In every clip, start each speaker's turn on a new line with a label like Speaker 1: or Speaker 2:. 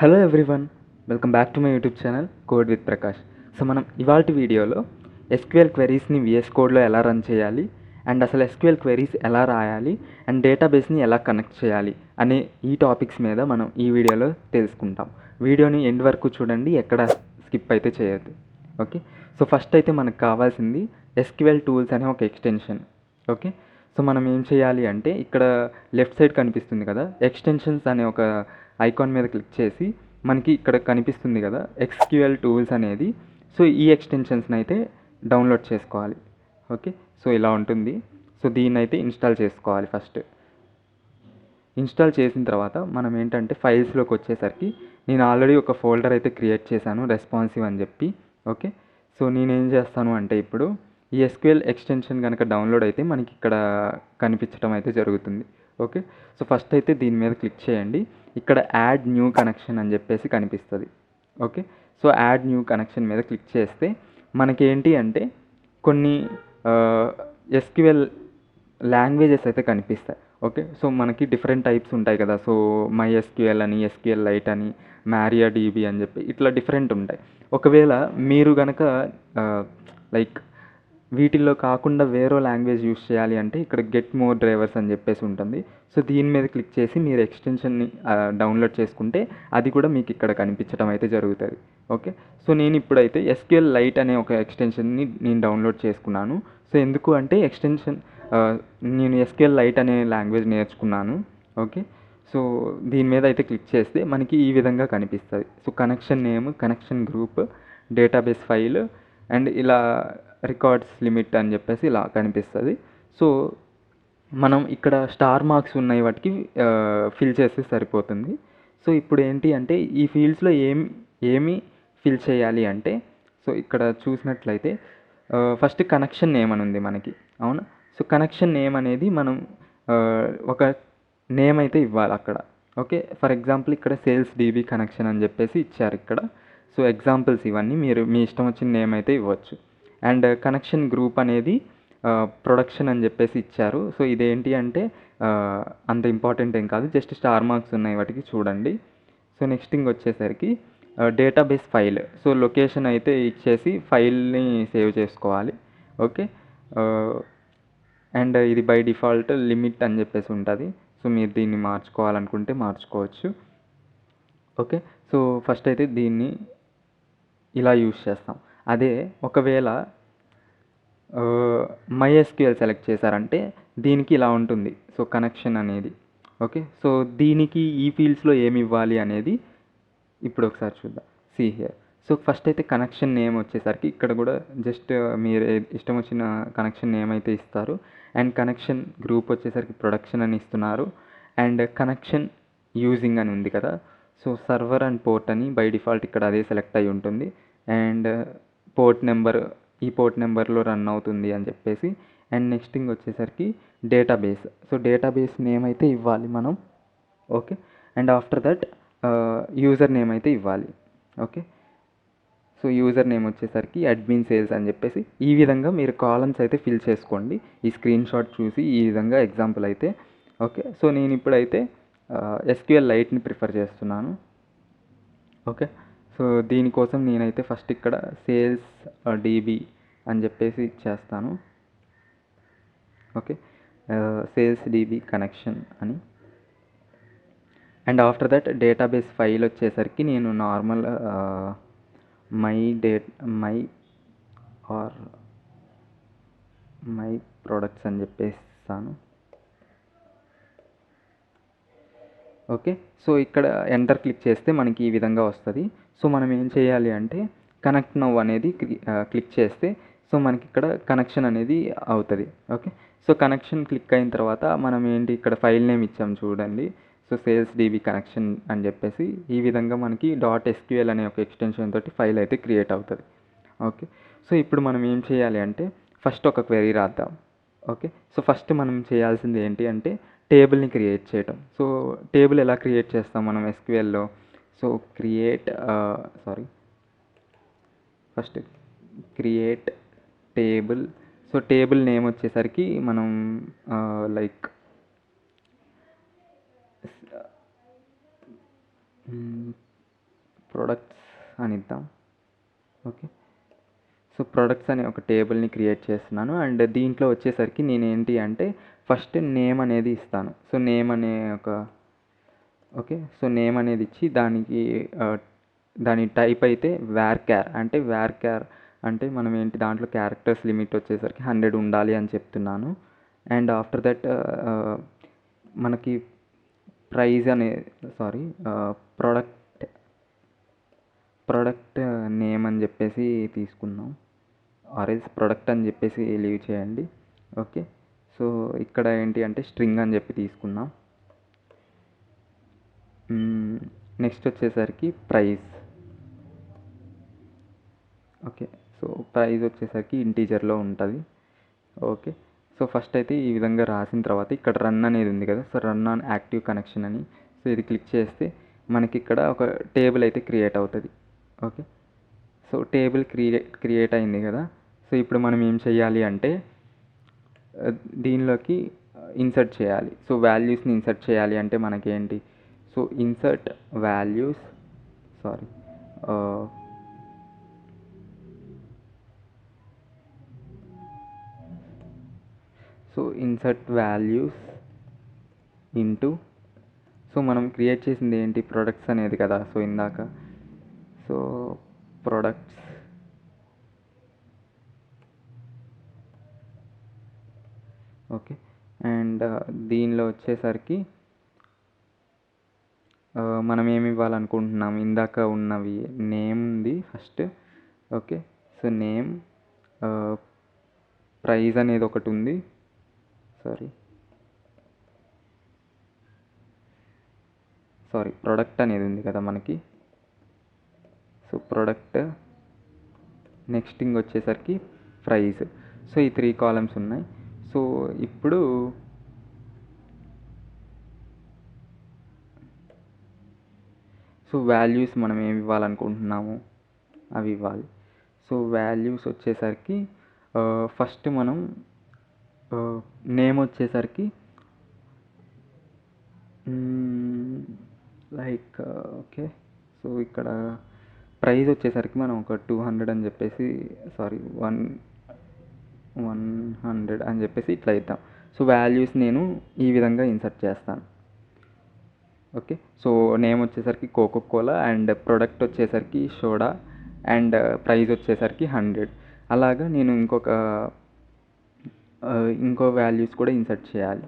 Speaker 1: Hello everyone, welcome back to my YouTube channel code with Prakash. So మనం ఇవాల్టి వీడియోలో SQL క్వెరీస్ని VS కోడ్లో ఎలా రన్ చేయాలి అండ్ అసలు ఎస్క్యూఎల్ క్వెరీస్ ఎలా రాయాలి అండ్ డేటాబేస్ని ఎలా కనెక్ట్ చేయాలి అనే ఈ టాపిక్స్ మీద మనం ఈ వీడియోలో తెలుసుకుంటాం. వీడియోని ఎండ్ వరకు చూడండి, ఎక్కడ స్కిప్ అయితే చేయొద్దు. ఓకే, సో ఫస్ట్ అయితే మనకు కావాల్సింది ఎస్క్యూఎల్ టూల్స్ అనే ఒక ఎక్స్టెన్షన్. ఓకే, సో మనం ఏం చేయాలి అంటే ఇక్కడ లెఫ్ట్ సైడ్ కనిపిస్తుంది కదా ఎక్స్టెన్షన్స్ అనే ఒక ఐకాన్ మీద క్లిక్ చేసి మనకి ఇక్కడ కనిపిస్తుంది కదా ఎస్క్యూఎల్ టూల్స్ అనేది. సో ఈ ఎక్స్టెన్షన్స్ని అయితే డౌన్లోడ్ చేసుకోవాలి. ఓకే, సో ఇలా ఉంటుంది. సో దీన్ని అయితే ఇన్స్టాల్ చేసుకోవాలి. ఫస్ట్ ఇన్స్టాల్ చేసిన తర్వాత మనం ఏంటంటే ఫైల్స్లోకి వచ్చేసరికి నేను ఆల్రెడీ ఒక ఫోల్డర్ అయితే క్రియేట్ చేశాను, రెస్పాన్సివ్ అని చెప్పి. ఓకే, సో నేనేం చేస్తాను అంటే ఇప్పుడు ఈ ఎస్క్యూఎల్ ఎక్స్టెన్షన్ కనుక డౌన్లోడ్ అయితే మనకి ఇక్కడ కనిపించడం అయితే జరుగుతుంది. ఓకే, సో ఫస్ట్ అయితే దీని మీద క్లిక్ చేయండి. ఇక్కడ యాడ్ న్యూ కనెక్షన్ అని చెప్పేసి కనిపిస్తుంది. Okay, so add new connection మీద క్లిక్ చేస్తే మనకేంటి అంటే కొన్ని ఎస్క్యూఎల్ లాంగ్వేజెస్ అయితే కనిపిస్తాయి. ఓకే, సో మనకి డిఫరెంట్ టైప్స్ ఉంటాయి కదా. సో మై ఎస్క్యూఎల్ అని, ఎస్క్యూఎల్ లైట్ అని, మ్యారియా డీబీ అని చెప్పి ఇట్లా డిఫరెంట్ ఉంటాయి. ఒకవేళ మీరు కనుక లైక్ వీటిల్లో కాకుండా వేరే లాంగ్వేజ్ యూస్ చేయాలి అంటే ఇక్కడ గెట్ మోర్ డ్రైవర్స్ అని చెప్పేసి ఉంటుంది. సో దీని మీద క్లిక్ చేసి మీరు ఎక్స్టెన్షన్ని డౌన్లోడ్ చేసుకుంటే అది కూడా మీకు ఇక్కడ కనిపించడం అయితే జరుగుతుంది. ఓకే, సో నేను ఇప్పుడైతే ఎస్క్యూఎల్ లైట్ అనే ఒక ఎక్స్టెన్షన్ని నేను డౌన్లోడ్ చేసుకున్నాను. సో ఎందుకు అంటే ఎక్స్టెన్షన్ నేను ఎస్క్యూఎల్ లైట్ అనే లాంగ్వేజ్ నేర్చుకున్నాను. ఓకే, సో దీని మీద అయితే క్లిక్ చేస్తే మనకి ఈ విధంగా కనిపిస్తుంది. So connection name, connection group, database file and ఇలా రికార్డ్స్ లిమిట్ అని చెప్పేసి ఇలా కనిపిస్తుంది. సో మనం ఇక్కడ స్టార్ మార్క్స్ ఉన్నాయి వాటికి ఫిల్ చేస్తే సరిపోతుంది. సో ఇప్పుడు ఏంటి అంటే ఈ ఫీల్డ్స్లో ఏమి ఫిల్ చేయాలి అంటే సో ఇక్కడ చూసినట్లయితే ఫస్ట్ కనెక్షన్ నేమ్ అని ఉంది మనకి, అవునా. సో కనెక్షన్ నేమ్ అనేది మనం ఒక నేమ్ అయితే ఇవ్వాలి అక్కడ. ఓకే, ఫర్ ఎగ్జాంపుల్ ఇక్కడ సేల్స్ డీబీ కనెక్షన్ అని చెప్పేసి ఇచ్చారు ఇక్కడ. సో ఎగ్జాంపుల్స్ ఇవన్నీ మీరు మీ ఇష్టం వచ్చిన నేమ్ అయితే ఇవ్వచ్చు. అండ్ కనెక్షన్ గ్రూప్ అనేది ప్రొడక్షన్ అని చెప్పేసి ఇచ్చారు. సో ఇదేంటి అంటే అంత ఇంపార్టెంట్ ఏం కాదు, జస్ట్ స్టార్ మార్క్స్ ఉన్నాయి వాటికి, చూడండి. సో నెక్స్ట్ థింగ్ వచ్చేసరికి డేటాబేస్ ఫైల్. సో లొకేషన్ అయితే ఇచ్చేసి ఫైల్ని సేవ్ చేసుకోవాలి. ఓకే, అండ్ ఇది బై డిఫాల్ట్ లిమిట్ అని చెప్పేసి ఉంటుంది. సో మీరు దీన్ని మార్చుకోవాలనుకుంటే మార్చుకోవచ్చు. ఓకే, సో ఫస్ట్ అయితే దీన్ని ఇలా యూస్ చేస్తాం. అదే ఒకవేళ MySQL సెలెక్ట్ చేశారంటే దీనికి ఇలా ఉంటుంది. సో కనెక్షన్ అనేది. ఓకే, సో దీనికి ఈ ఫీల్డ్స్లో ఏమి ఇవ్వాలి అనేది ఇప్పుడు ఒకసారి చూద్దాం. See here. సో ఫస్ట్ అయితే కనెక్షన్ నేమ్ వచ్చేసరికి ఇక్కడ కూడా జస్ట్ మీరు ఇష్టం వచ్చిన కనెక్షన్ నేమ్ అయితే ఇస్తారు. అండ్ కనెక్షన్ గ్రూప్ వచ్చేసరికి ప్రొడక్షన్ అని ఇస్తున్నారు. అండ్ కనెక్షన్ యూజింగ్ అని ఉంది కదా. సో సర్వర్ అండ్ పోర్ట్ అని బై డిఫాల్ట్ ఇక్కడ అదే సెలెక్ట్ అయి ఉంటుంది. అండ్ పోర్ట్ నెంబర్ ఈ పోర్ట్ నెంబర్లో రన్ అవుతుంది అని చెప్పేసి. అండ్ నెక్స్ట్ థింగ్ వచ్చేసరికి డేటాబేస్. సో డేటాబేస్ నేమ్ అయితే ఇవ్వాలి మనం. Okay, and after that user name అయితే ఇవ్వాలి. ఓకే, సో యూజర్ నేమ్ వచ్చేసరికి అడ్మిన్ సేల్స్ అని చెప్పేసి ఈ విధంగా మీరు కాలమ్స్ అయితే ఫిల్ చేసుకోండి. ఈ స్క్రీన్ షాట్ చూసి ఈ విధంగా ఎగ్జాంపుల్ అయితే. ఓకే, సో నేను ఇప్పుడైతే ఎస్క్యూఎల్ లైట్ని ప్రిఫర్ చేస్తున్నాను. ఓకే, సో దీనికోసం నేనైతే ఫస్ట్ ఇక్కడ సేల్స్ డీబీ అని చెప్పేసి ఇచ్చేస్తాను. ఓకే, సేల్స్ డీబీ కనెక్షన్ అని. And after that database file వచ్చేసరికి నేను నార్మల్ మై ప్రొడక్ట్స్ అని చెప్పేస్తాను. ఓకే, సో ఇక్కడ ఎంటర్ క్లిక్ చేస్తే మనకి ఈ విధంగా వస్తుంది. సో మనం ఏం చేయాలి అంటే కనెక్ట్ నౌ అనేది క్లిక్ చేస్తే సో మనకి ఇక్కడ కనెక్షన్ అనేది అవుతుంది. ఓకే, సో కనెక్షన్ క్లిక్ అయిన తర్వాత మనం ఏంటి ఇక్కడ ఫైల్ నేమ్ ఇచ్చాం చూడండి. సో సేల్స్ డీబీ కనెక్షన్ అని చెప్పేసి ఈ విధంగా మనకి .SQL అనే ఒక ఎక్స్టెన్షన్ తోటి ఫైల్ అయితే క్రియేట్ అవుతుంది. ఓకే, సో ఇప్పుడు మనం ఏం చేయాలి అంటే ఫస్ట్ ఒక క్వెరీ రాద్దాం. ఓకే, సో ఫస్ట్ మనం చేయాల్సింది ఏంటి అంటే టేబుల్ని క్రియేట్ చేయటం. సో టేబుల్ ఎలా క్రియేట్ చేస్తాం మనం ఎస్క్యూఎల్లో. So first create table. So table name వచ్చేసరికి మనం లైక్ ప్రొడక్ట్స్ అని ఇద్దాం. ఓకే, సో ప్రొడక్ట్స్ అనే ఒక టేబుల్ని క్రియేట్ చేస్తున్నాను. అండ్ దీంట్లో వచ్చేసరికి నేను ఏంటి అంటే ఫస్ట్ నేమ్ అనేది ఇస్తాను. సో నేమ్ అనే ఒక ఓకే, సో నేమ్ అనేది ఇచ్చి దాని టైప్ అయితే వ్యార్క్యార్ అంటే మనం ఏంటి దాంట్లో క్యారెక్టర్స్ లిమిట్ వచ్చేసరికి 100 ఉండాలి అని చెప్తున్నాను. అండ్ ఆఫ్టర్ దట్ మనకి ప్రైజ్ అనే ప్రోడక్ట్ నేమ్ అని చెప్పేసి తీసుకుందాం, ఆర్ఎల్స్ ప్రొడక్ట్ అని చెప్పేసి లీవ్ చేయండి. ఓకే, సో ఇక్కడ ఏంటి అంటే స్ట్రింగ్ అని చెప్పి తీసుకుందాం. నెక్స్ట్ వచ్చేసరికి ప్రైస్. ఓకే, సో ప్రైస్ వచ్చేసరికి ఇంటీజర్లో ఉంటుంది. ఓకే, సో ఫస్ట్ అయితే ఈ విధంగా రాసిన తర్వాత ఇక్కడ రన్ అనేది ఉంది కదా, so run on active connection అని, సో ఇది క్లిక్ చేస్తే మనకి ఇక్కడ ఒక టేబుల్ అయితే క్రియేట్ అవుతుంది. ఓకే, సో టేబుల్ క్రియేట్ అయింది కదా. సో ఇప్పుడు మనం ఏం చేయాలి అంటే దీనిలోకి ఇన్సర్ట్ చేయాలి. సో వాల్యూస్ని ఇన్సర్ట్ చేయాలి అంటే మనకేంటి, so insert values into, so మనం క్రియేట్ చేసింది ఏంటి ప్రొడక్ట్స్ అనేది కదా, సో ఇందాక సో ప్రొడక్ట్స్ ఓకే. అండ్ దీనిలో వచ్చేసరికి మనం ఏమి ఇవ్వాలనుకుంటున్నాం, ఇందాక ఉన్నవి నేమ్ ఉంది first. Okay, so name, price అనేది ఒకటి ఉంది, ప్రొడక్ట్ అనేది ఉంది కదా మనకి. సో ప్రొడక్ట్, నెక్స్ట్ వచ్చేసరికి ప్రైజ్. సో ఈ 3 కాలమ్స్ ఉన్నాయి. సో ఇప్పుడు వాల్యూస్ మనం ఏమి ఇవ్వాలనుకుంటున్నాము అవి ఇవ్వాలి. సో వాల్యూస్ వచ్చేసరికి ఫస్ట్ మనం నేమ్ వచ్చేసరికి ఓకే, సో ఇక్కడ ప్రైస్ వచ్చేసరికి మనం ఒక 200 అని చెప్పేసి 100 అని చెప్పేసి ఇట్లా ఇద్దాం. సో వాల్యూస్ నేను ఈ విధంగా ఇన్సర్ట్ చేస్తాను. ఓకే, సో నేమ్ వచ్చేసరికి కోకోకోలా, అండ్ ప్రొడక్ట్ వచ్చేసరికి సోడా, అండ్ ప్రైస్ వచ్చేసరికి 100. అలాగా నేను ఇంకో వాల్యూస్ కూడా ఇన్సర్ట్ చేయాలి.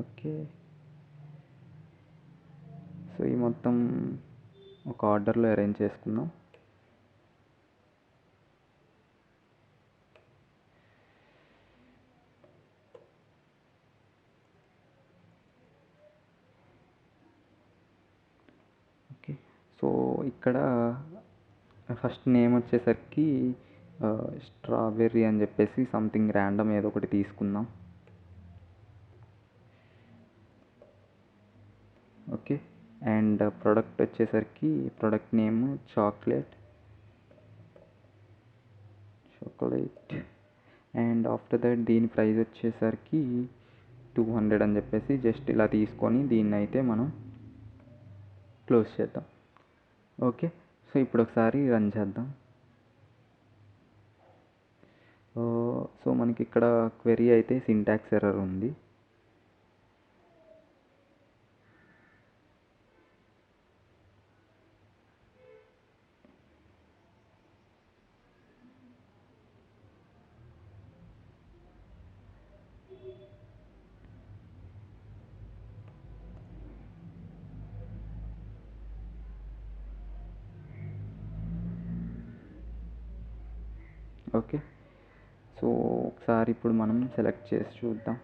Speaker 1: ఓకే, సో ఈ మొత్తం ఒక ఆర్డర్లో అరేంజ్ చేసుకుందాం. ఓకే, సో ఇక్కడ ఫస్ట్ నేమ్ వచ్చేసరికి స్ట్రాబెర్రీ అని చెప్పేసి సంథింగ్ ర్యాండమ్ ఏదో ఒకటి తీసుకుందాం. ఓకే, అండ్ ప్రోడక్ట్ వచ్చేసరికి product name chocolate, and after that దీని ప్రైస్ వచ్చేసరికి 200 అని చెప్పేసి జస్ట్ ఇలా తీసుకొని దీన్ని అయితే మనం క్లోజ్ చేద్దాం. ఓకే, సో ఇప్పుడు ఒకసారి రన్ చేద్దాం. సో మనకి ఇక్కడ క్వెరీ అయితే సింటాక్స్ ఎర్రర్ ఉంది. ఓకే, సో ఒకసారి ఇప్పుడు మనం సెలెక్ట్ చేసి చూద్దాం.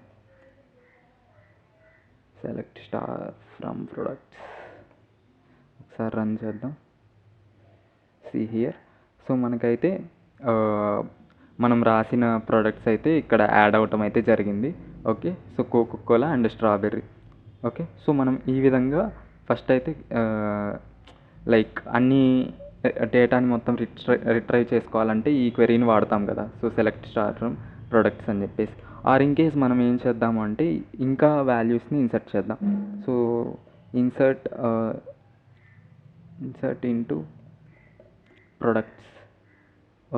Speaker 1: సెలెక్ట్ స్టార్ ఫ్రమ్ ప్రొడక్ట్స్, ఒకసారి రన్ చేద్దాం. సీ హియర్, సో మనకైతే మనం రాసిన ప్రోడక్ట్స్ అయితే ఇక్కడ యాడ్ అవటం అయితే జరిగింది. Okay, so Coca Cola and strawberry. Okay, so మనం ఈ విధంగా ఫస్ట్ అయితే అన్ని డేటాని మొత్తం రిట్రైవ్ చేసుకోవాలంటే ఈ క్వెరీని వాడతాం కదా. So select star from products అని చెప్పేసి ఆర్ ఇన్ కేస్ మనం ఏం చేద్దాము అంటే ఇంకా వాల్యూస్ని ఇన్సర్ట్ చేద్దాం. So insert into products.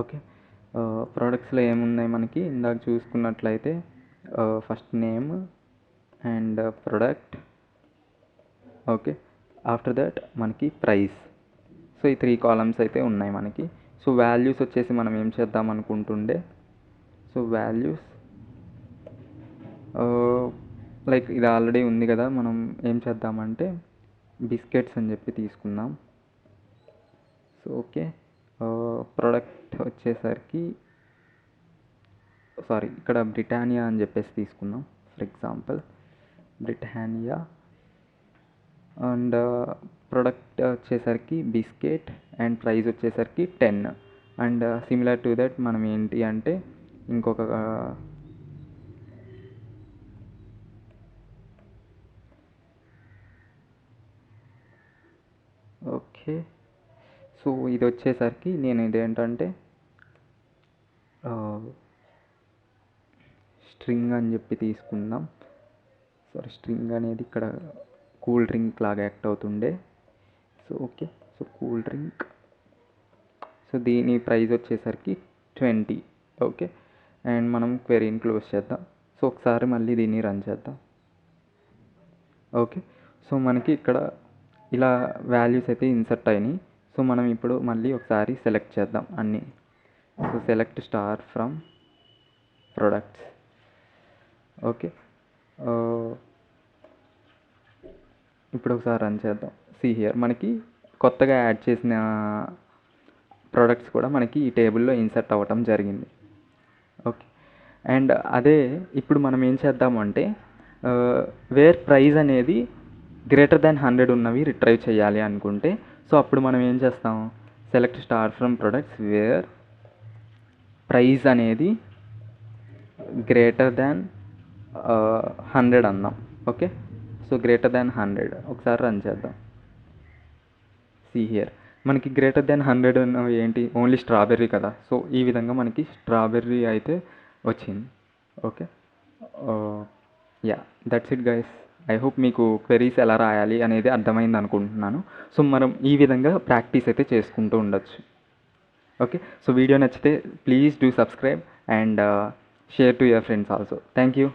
Speaker 1: Okay, ప్రొడక్ట్స్లో ఏమున్నాయి మనకి ఇందాక చూసుకున్నట్లయితే first name and product. Okay, after that మనకి ప్రైస్. సో ఈ 3 కాలమ్స్ అయితే ఉన్నాయి మనకి. సో వాల్యూస్ వచ్చేసి మనం ఏం చేద్దాం అనుకుంటుండే, సో వాల్యూస్ లైక్ ఇది ఆల్రెడీ ఉంది కదా, మనం ఏం చేద్దామంటే బిస్కెట్స్ అని చెప్పి తీసుకుందాం. సో ఓకే, ప్రోడక్ట్ వచ్చేసరికి ఇక్కడ బ్రిటానియా అని చెప్పేసి తీసుకుందాం for example, Britannia. And product వచ్చేసరికి బిస్కెట్ అండ్ ప్రైస్ వచ్చేసరికి 10. అండ్ సిమిలర్ టు దట్ మనం ఏంటి అంటే ఇంకొక ఓకే, సో ఇది వచ్చేసరికి నేను ఇదేంటంటే స్ట్రింగ్ అని చెప్పి తీసుకుందాం. స్ట్రింగ్ అనేది ఇక్కడ కూల్ డ్రింక్ లాగా యాక్ట్ అవుతుండే. So okay, so cool drink. So దీని ప్రైస్ వచ్చేసరికి 20. ఓకే, అండ్ మనం క్వెరీని క్లోజ్ చేద్దాం. సో ఒకసారి మళ్ళీ దీన్ని రన్ చేద్దాం. ఓకే, సో మనకి ఇక్కడ ఇలా వాల్యూస్ అయితే ఇన్సర్ట్ అయినాయి. సో మనం ఇప్పుడు మళ్ళీ ఒకసారి సెలెక్ట్ చేద్దాం అన్నీ. So select star from products. Okay, ఇప్పుడు ఒకసారి రన్ చేద్దాం. సీ హియర్ మనకి కొత్తగా యాడ్ చేసిన ప్రోడక్ట్స్ కూడా మనకి ఈ టేబుల్లో ఇన్సర్ట్ అవ్వటం జరిగింది. ఓకే, అండ్ అదే ఇప్పుడు మనం ఏం చేద్దామంటే వేర్ ప్రైస్ అనేది గ్రేటర్ దాన్ 100 ఉన్నవి రిట్రైవ్ చేయాలి అనుకుంటే, సో అప్పుడు మనం ఏం చేస్తాం, select star from products where price అనేది గ్రేటర్ దాన్ 100 అందాం. ఓకే, సో గ్రేటర్ దాన్ 100 ఒకసారి రన్ చేద్దాం. సీ హియర్ మనకి గ్రేటర్ దాన్ 100 ఉన్నవి ఏంటి, ఓన్లీ స్ట్రాబెర్రీ కదా. సో ఈ విధంగా మనకి స్ట్రాబెర్రీ అయితే వచ్చింది. Okay, yeah, that's it guys. I hope మీకు క్వెరీస్ ఎలా రాయాలి అనేది అర్థమైంది అనుకుంటున్నాను. సో మనం ఈ విధంగా ప్రాక్టీస్ అయితే చేసుకుంటూ ఉండొచ్చు. ఓకే, సో వీడియో నచ్చితే please do subscribe and share to your friends also. Thank you.